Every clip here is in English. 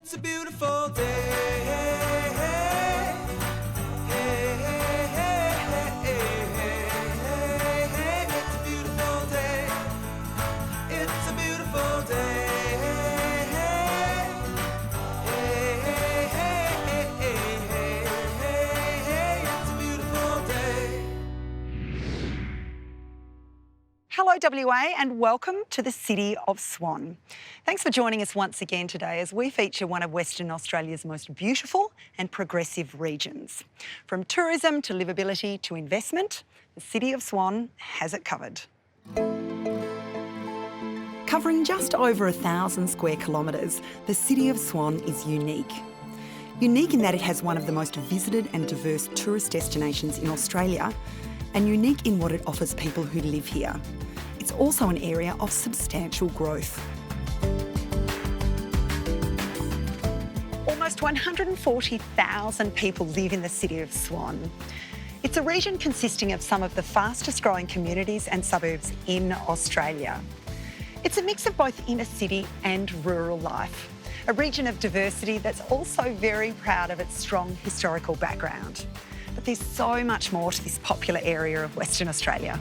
It's a beautiful day. Hey, hey, hey, hey, hey. It's a beautiful day. It's a beautiful day. Hey, hey, hey, it's a beautiful day. Hello WA and welcome to the City of Swan. Thanks for joining us once again today as we feature one of Western Australia's most beautiful and progressive regions. From tourism to livability to investment, the City of Swan has it covered. Covering just over 1,000 square kilometres, the City of Swan is unique. Unique in that it has one of the most visited and diverse tourist destinations in Australia, and unique in what it offers people who live here. It's also an area of substantial growth. Almost 140,000 people live in the City of Swan. It's a region consisting of some of the fastest growing communities and suburbs in Australia. It's a mix of both inner city and rural life, a region of diversity that's also very proud of its strong historical background. But there's so much more to this popular area of Western Australia.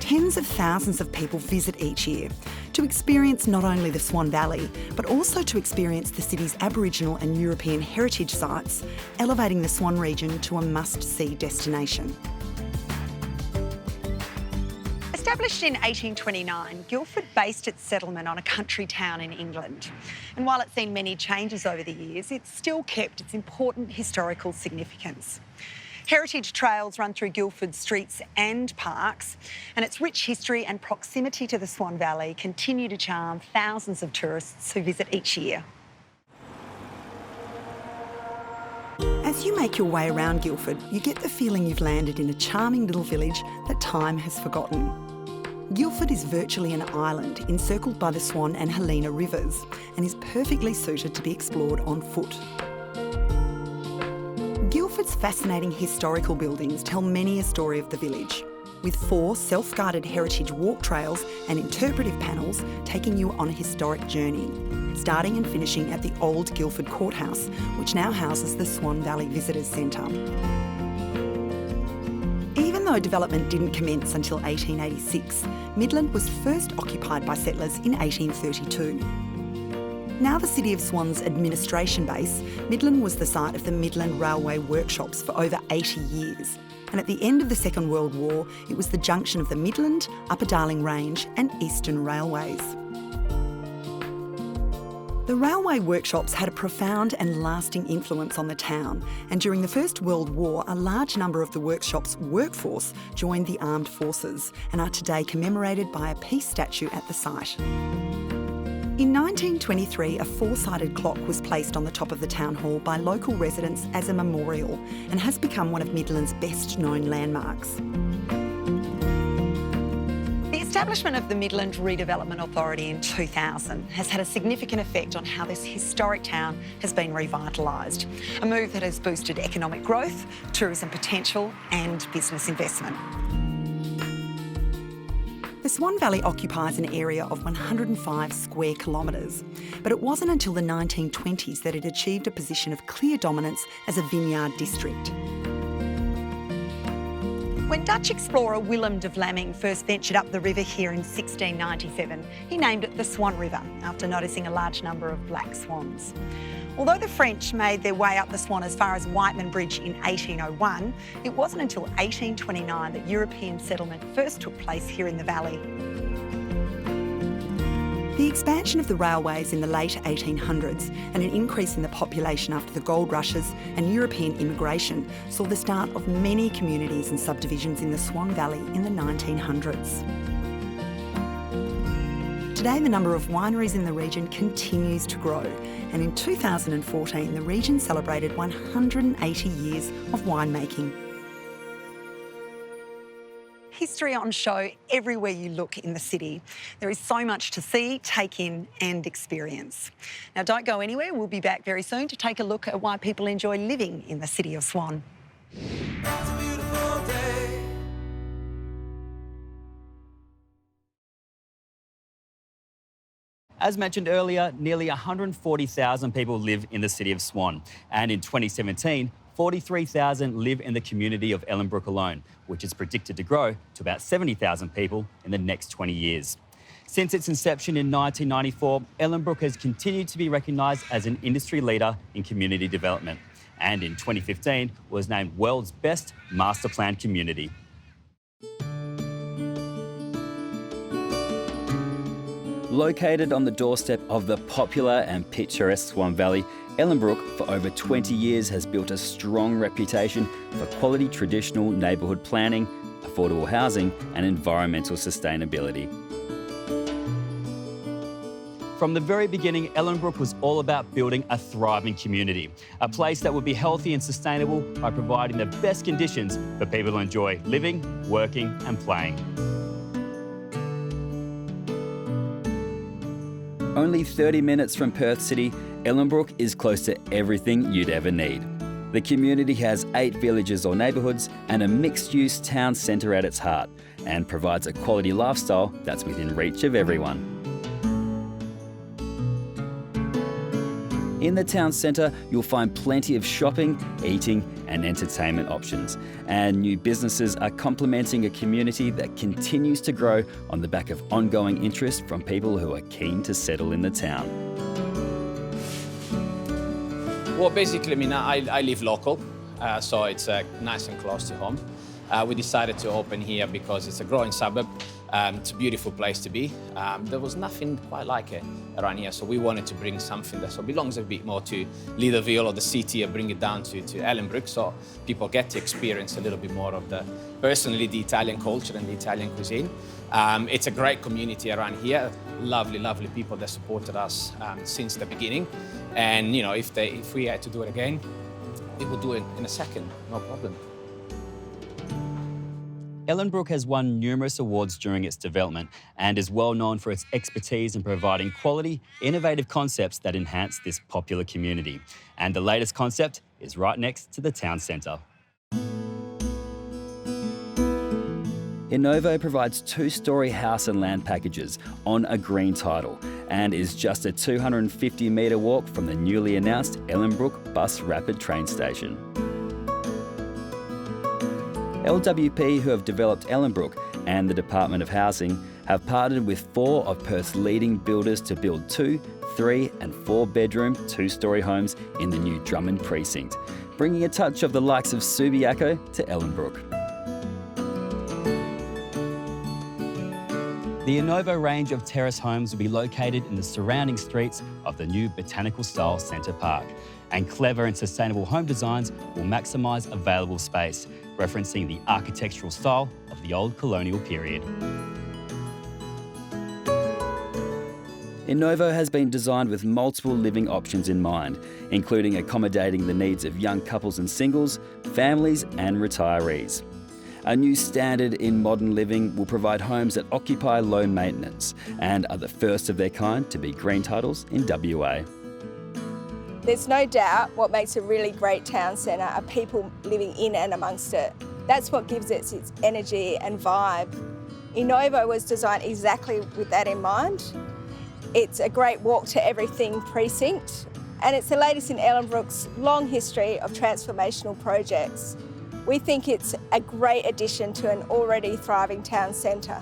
Tens of thousands of people visit each year to experience not only the Swan Valley, but also to experience the city's Aboriginal and European heritage sites, elevating the Swan region to a must-see destination. Established in 1829, Guildford based its settlement on a country town in England. And while it's seen many changes over the years, it's still kept its important historical significance. Heritage trails run through Guildford's streets and parks, and its rich history and proximity to the Swan Valley continue to charm thousands of tourists who visit each year. As you make your way around Guildford, you get the feeling you've landed in a charming little village that time has forgotten. Guildford is virtually an island encircled by the Swan and Helena rivers and is perfectly suited to be explored on foot. Guildford's fascinating historical buildings tell many a story of the village, with 4 self-guided heritage walk trails and interpretive panels taking you on a historic journey, starting and finishing at the old Guildford Courthouse, which now houses the Swan Valley Visitors Centre. Even though development didn't commence until 1886, Midland was first occupied by settlers in 1832. Now the City of Swan's administration base, Midland was the site of the Midland Railway Workshops for over 80 years. And at the end of the Second World War, it was the junction of the Midland, Upper Darling Range and Eastern Railways. The railway workshops had a profound and lasting influence on the town, and during the First World War, a large number of the workshop's workforce joined the armed forces and are today commemorated by a peace statue at the site. In 1923, a 4-sided clock was placed on the top of the town hall by local residents as a memorial and has become one of Midland's best-known landmarks. The establishment of the Midland Redevelopment Authority in 2000 has had a significant effect on how this historic town has been revitalised, a move that has boosted economic growth, tourism potential and business investment. The Swan Valley occupies an area of 105 square kilometres, but it wasn't until the 1920s that it achieved a position of clear dominance as a vineyard district. When Dutch explorer Willem de Vlaming first ventured up the river here in 1697, he named it the Swan River after noticing a large number of black swans. Although the French made their way up the Swan as far as Whiteman Bridge in 1801, it wasn't until 1829 that European settlement first took place here in the valley. The expansion of the railways in the late 1800s and an increase in the population after the gold rushes and European immigration saw the start of many communities and subdivisions in the Swan Valley in the 1900s. Today, the number of wineries in the region continues to grow, and in 2014, the region celebrated 180 years of winemaking. History on show everywhere you look in the city. There is so much to see, take in and experience. Now don't go anywhere, we'll be back very soon to take a look at why people enjoy living in the City of Swan. It's a beautiful day. As mentioned earlier, nearly 140,000 people live in the city of Swan. And in 2017, 43,000 live in the community of Ellenbrook alone, which is predicted to grow to about 70,000 people in the next 20 years. Since its inception in 1994, Ellenbrook has continued to be recognised as an industry leader in community development, and in 2015 was named World's Best Master Planned Community. Located on the doorstep of the popular and picturesque Swan Valley, Ellenbrook for over 20 years has built a strong reputation for quality traditional neighbourhood planning, affordable housing and environmental sustainability. From the very beginning, Ellenbrook was all about building a thriving community, a place that would be healthy and sustainable by providing the best conditions for people to enjoy living, working and playing. Only 30 minutes from Perth City, Ellenbrook is close to everything you'd ever need. The community has 8 villages or neighbourhoods and a mixed-use town centre at its heart, and provides a quality lifestyle that's within reach of everyone. In the town centre, you'll find plenty of shopping, eating and entertainment options. And new businesses are complementing a community that continues to grow on the back of ongoing interest from people who are keen to settle in the town. Well, basically, I mean, I live local, so it's nice and close to home. We decided to open here because it's a growing suburb. It's a beautiful place to be. There was nothing quite like it around here, so we wanted to bring something that belongs a bit more to Leaderville or the city and bring it down to Ellenbrook, so people get to experience a little bit more of the Italian culture and the Italian cuisine. It's a great community around here. Lovely, lovely people that supported us since the beginning. And you know, if we had to do it again, we would do it in a second, no problem. Ellenbrook has won numerous awards during its development and is well known for its expertise in providing quality, innovative concepts that enhance this popular community. And the latest concept is right next to the town centre. Innovo provides 2-storey house and land packages on a green title and is just a 250-metre walk from the newly announced Ellenbrook Bus Rapid train station. LWP, who have developed Ellenbrook, and the Department of Housing have partnered with 4 of Perth's leading builders to build 2, 3 and 4-bedroom 2-storey homes in the new Drummond precinct, bringing a touch of the likes of Subiaco to Ellenbrook. The Innovo range of terrace homes will be located in the surrounding streets of the new botanical-style Centre Park, and clever and sustainable home designs will maximise available space, referencing the architectural style of the old colonial period. Innovo has been designed with multiple living options in mind, including accommodating the needs of young couples and singles, families and retirees. A new standard in modern living will provide homes that occupy low maintenance and are the first of their kind to be green titles in WA. There's no doubt what makes a really great town centre are people living in and amongst it. That's what gives it its energy and vibe. Innovo was designed exactly with that in mind. It's a great walk to everything precinct, and it's the latest in Ellenbrook's long history of transformational projects. We think it's a great addition to an already thriving town centre.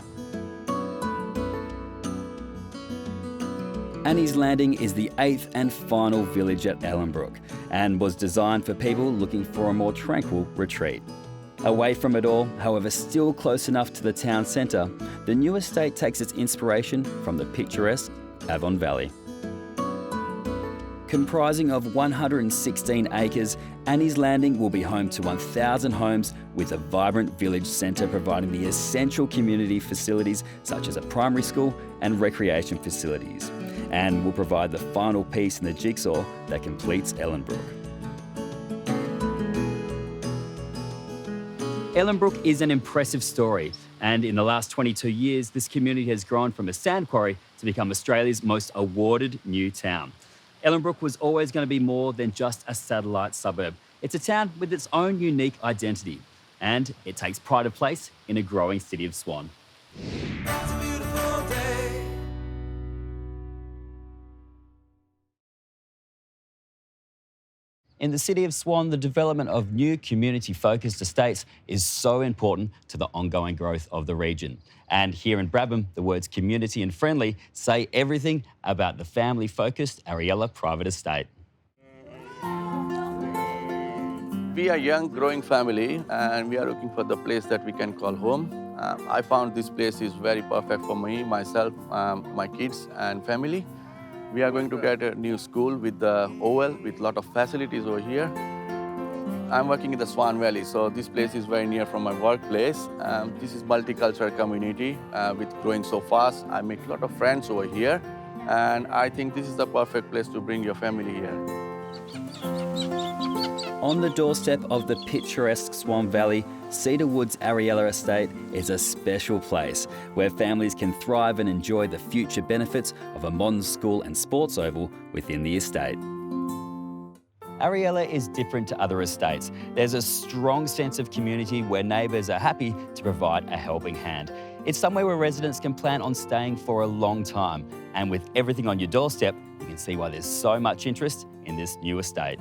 Annie's Landing is the 8th and final village at Ellenbrook and was designed for people looking for a more tranquil retreat. Away from it all, however still close enough to the town centre, the new estate takes its inspiration from the picturesque Avon Valley. Comprising of 116 acres, Annie's Landing will be home to 1,000 homes with a vibrant village centre providing the essential community facilities such as a primary school and recreation facilities, and will provide the final piece in the jigsaw that completes Ellenbrook. Ellenbrook is an impressive story, and in the last 22 years, this community has grown from a sand quarry to become Australia's most awarded new town. Ellenbrook was always going to be more than just a satellite suburb. It's a town with its own unique identity, and it takes pride of place in a growing city of Swan. It's a beautiful day. In the City of Swan, the development of new community-focused estates is so important to the ongoing growth of the region. And here in Brabham, the words community and friendly say everything about the family-focused Ariella private estate. We are a young, growing family, and we are looking for the place that we can call home. I found this place is very perfect for me, myself, my kids and family. We are going to get a new school with the Oval, with a lot of facilities over here. I'm working in the Swan Valley, so this place is very near from my workplace. This is multicultural community with growing so fast. I make a lot of friends over here, and I think this is the perfect place to bring your family here. On the doorstep of the picturesque Swan Valley, Cedar Woods Ariella Estate is a special place where families can thrive and enjoy the future benefits of a modern school and sports oval within the estate. Ariella is different to other estates. There's a strong sense of community where neighbours are happy to provide a helping hand. It's somewhere where residents can plan on staying for a long time. And with everything on your doorstep, you can see why there's so much interest in this new estate.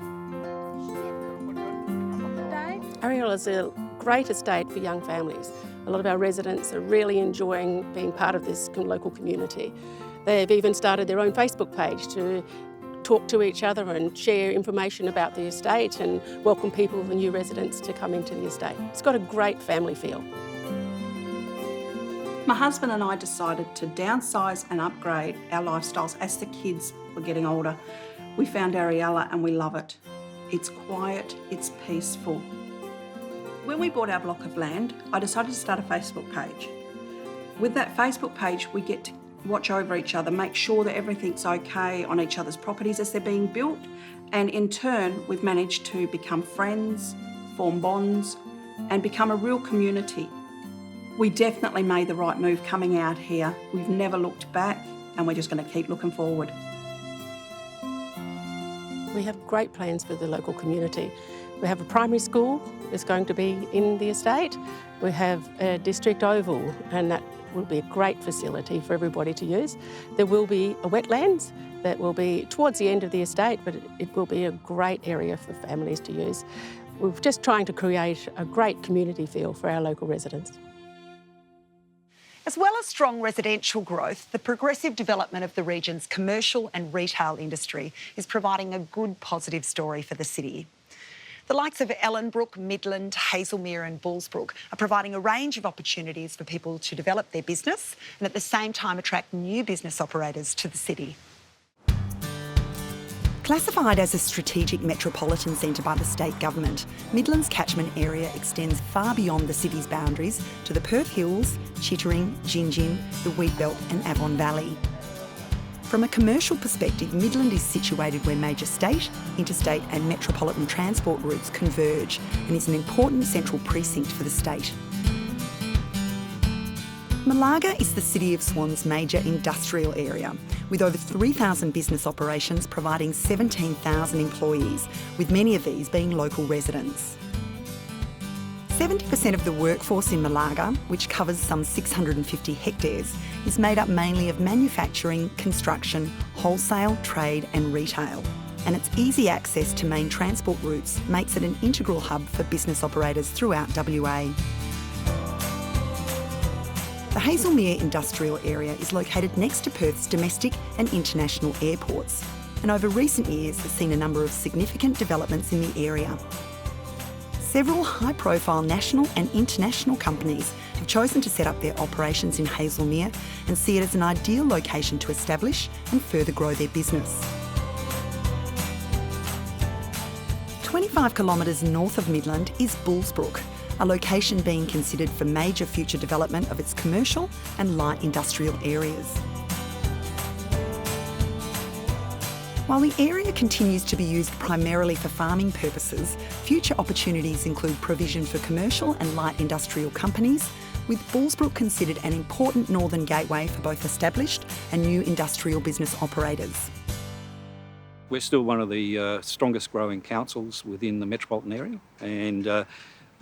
Ariella is a great estate for young families. A lot of our residents are really enjoying being part of this local community. They've even started their own Facebook page to talk to each other and share information about the estate and welcome people, the new residents, to come into the estate. It's got a great family feel. My husband and I decided to downsize and upgrade our lifestyles as the kids were getting older. We found Ariella and we love it. It's quiet, it's peaceful. When we bought our block of land, I decided to start a Facebook page. With that Facebook page, we get to watch over each other, make sure that everything's okay on each other's properties as they're being built, and in turn, we've managed to become friends, form bonds, and become a real community. We definitely made the right move coming out here. We've never looked back, and we're just going to keep looking forward. We have great plans for the local community. We have a primary school that's going to be in the estate. We have a district oval, and that will be a great facility for everybody to use. There will be a wetlands that will be towards the end of the estate, but it will be a great area for families to use. We're just trying to create a great community feel for our local residents. As well as strong residential growth, the progressive development of the region's commercial and retail industry is providing a good positive story for the city. The likes of Ellenbrook, Midland, Hazelmere and Bullsbrook are providing a range of opportunities for people to develop their business and at the same time attract new business operators to the city. Classified as a strategic metropolitan centre by the state government, Midland's catchment area extends far beyond the city's boundaries to the Perth Hills, Chittering, Gingin, the Wheatbelt and Avon Valley. From a commercial perspective, Midland is situated where major state, interstate and metropolitan transport routes converge and is an important central precinct for the state. Malaga is the City of Swan's major industrial area, with over 3,000 business operations providing 17,000 employees, with many of these being local residents. 70% of the workforce in Malaga, which covers some 650 hectares, is made up mainly of manufacturing, construction, wholesale, trade and retail. And its easy access to main transport routes makes it an integral hub for business operators throughout WA. The Hazelmere industrial area is located next to Perth's domestic and international airports, and over recent years has seen a number of significant developments in the area. Several high-profile national and international companies have chosen to set up their operations in Hazelmere and see it as an ideal location to establish and further grow their business. 25 kilometres north of Midland is Bullsbrook, a location being considered for major future development of its commercial and light industrial areas. While the area continues to be used primarily for farming purposes, future opportunities include provision for commercial and light industrial companies, with Bullsbrook considered an important northern gateway for both established and new industrial business operators. We're still one of the strongest growing councils within the metropolitan area, and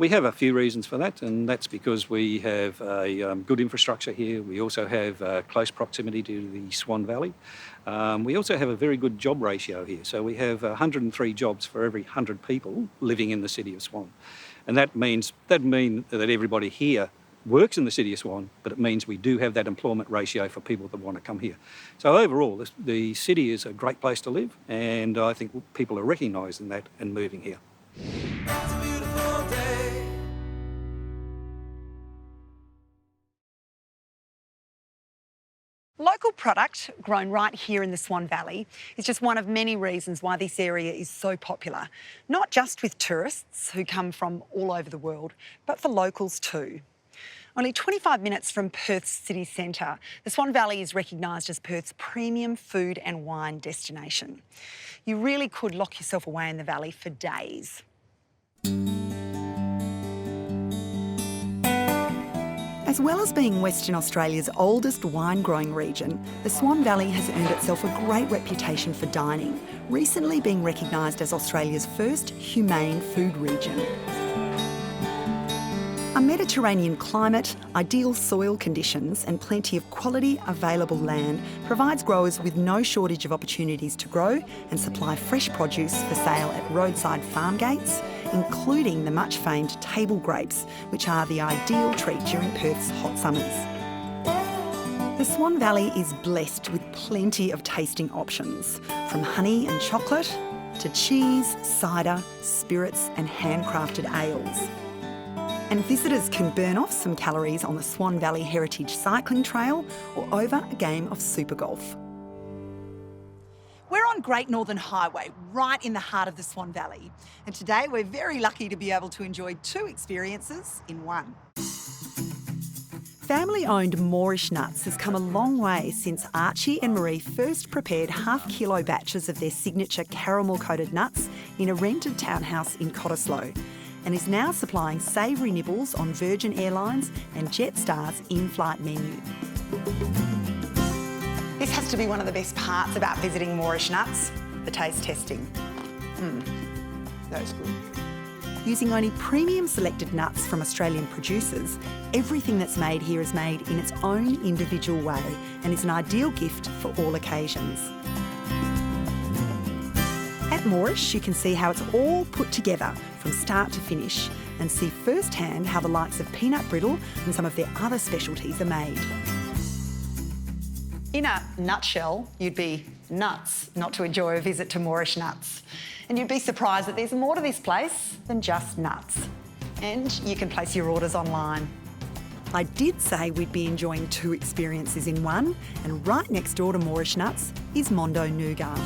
We have a few reasons for that, and that's because we have a good infrastructure here. We also have close proximity to the Swan Valley. We also have a very good job ratio here. So we have 103 jobs for every 100 people living in the city of Swan. And that means that everybody here works in the city of Swan, but it means we do have that employment ratio for people that want to come here. So overall, the city is a great place to live, and I think people are recognising that and moving here. It's a beautiful day. Local product grown right here in the Swan Valley is just one of many reasons why this area is so popular, not just with tourists who come from all over the world, but for locals too. Only 25 minutes from Perth's city centre, the Swan Valley is recognised as Perth's premium food and wine destination. You really could lock yourself away in the valley for days. As well as being Western Australia's oldest wine-growing region, the Swan Valley has earned itself a great reputation for dining, recently being recognised as Australia's first humane food region. A Mediterranean climate, ideal soil conditions and plenty of quality available land provides growers with no shortage of opportunities to grow and supply fresh produce for sale at roadside farm gates, including the much famed table grapes, which are the ideal treat during Perth's hot summers. The Swan Valley is blessed with plenty of tasting options, from honey and chocolate to cheese, cider, spirits and handcrafted ales. And visitors can burn off some calories on the Swan Valley Heritage Cycling Trail or over a game of super golf. We're on Great Northern Highway, right in the heart of the Swan Valley. And today we're very lucky to be able to enjoy two experiences in one. Family-owned Moorish Nuts has come a long way since Archie and Marie first prepared half-kilo batches of their signature caramel-coated nuts in a rented townhouse in Cottesloe, and is now supplying savoury nibbles on Virgin Airlines and Jetstar's in-flight menu. This has to be one of the best parts about visiting Moorish Nuts, the taste testing. That's good. Using only premium selected nuts from Australian producers, everything that's made here is made in its own individual way and is an ideal gift for all occasions. At Moorish, you can see how it's all put together from start to finish and see firsthand how the likes of peanut brittle and some of their other specialties are made. In a nutshell, you'd be nuts not to enjoy a visit to Moorish Nuts. And you'd be surprised that there's more to this place than just nuts. And you can place your orders online. I did say we'd be enjoying two experiences in one, and right next door to Moorish Nuts is Mondo Nougat.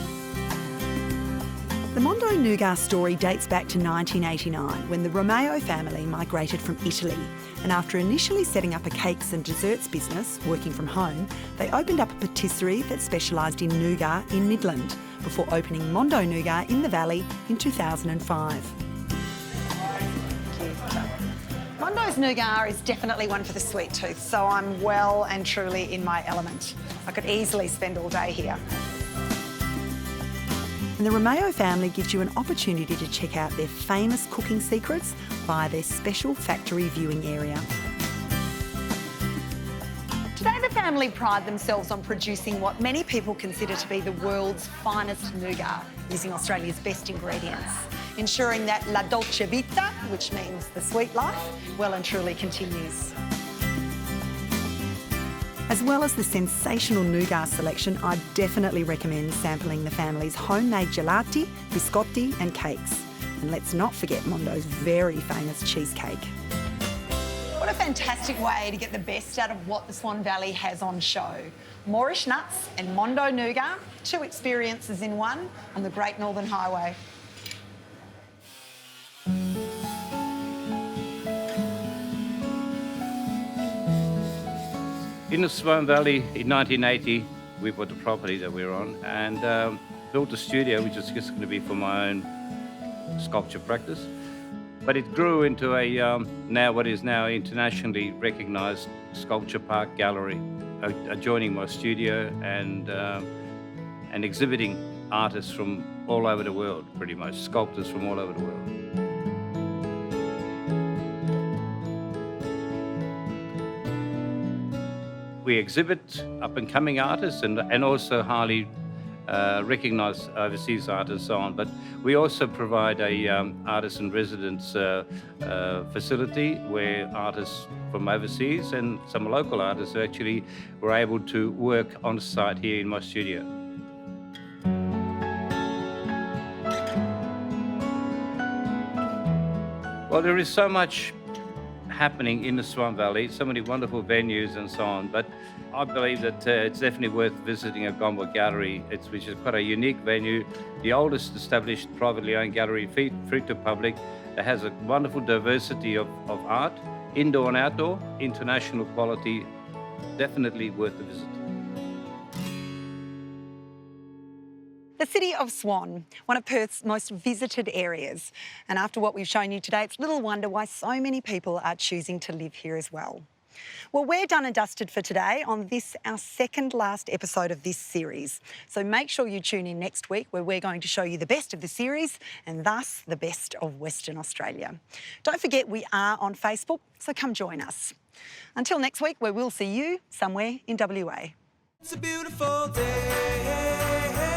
The Mondo Nougat story dates back to 1989 when the Romeo family migrated from Italy, and after initially setting up a cakes and desserts business working from home, they opened up a patisserie that specialised in nougat in Midland before opening Mondo Nougat in the Valley in 2005. Mondo's Nougat is definitely one for the sweet tooth, so I'm well and truly in my element. I could easily spend all day here. And the Romeo family gives you an opportunity to check out their famous cooking secrets via their special factory viewing area. Today the family pride themselves on producing what many people consider to be the world's finest nougat, using Australia's best ingredients, ensuring that la dolce vita, which means the sweet life, well and truly continues. As well as the sensational nougat selection, I definitely recommend sampling the family's homemade gelati, biscotti and cakes. And let's not forget Mondo's very famous cheesecake. What a fantastic way to get the best out of what the Swan Valley has on show. Moorish Nuts and Mondo Nougat, two experiences in one on the Great Northern Highway. In the Swan Valley in 1980, we bought the property that we were on and built a studio, which is just going to be for my own sculpture practice. But it grew into a now what is now internationally recognised sculpture park gallery, adjoining my studio and exhibiting artists from all over the world, pretty much, sculptors from all over the world. We exhibit up-and-coming artists and also highly recognised overseas artists and so on. But we also provide a artist in residence facility where artists from overseas and some local artists actually were able to work on site here in my studio. Well, there is so much happening in the Swan Valley, so many wonderful venues and so on, but I believe that it's definitely worth visiting a Gomba Gallery, which is quite a unique venue, the oldest established privately owned gallery free to public, that has a wonderful diversity of art, indoor and outdoor, international quality, definitely worth a visit. The city of Swan, one of Perth's most visited areas. And after what we've shown you today, it's little wonder why so many people are choosing to live here as well. Well, we're done and dusted for today on this, our second last episode of this series. So make sure you tune in next week where we're going to show you the best of the series and thus the best of Western Australia. Don't forget we are on Facebook, so come join us. Until next week, where we'll see you somewhere in WA. It's a beautiful day.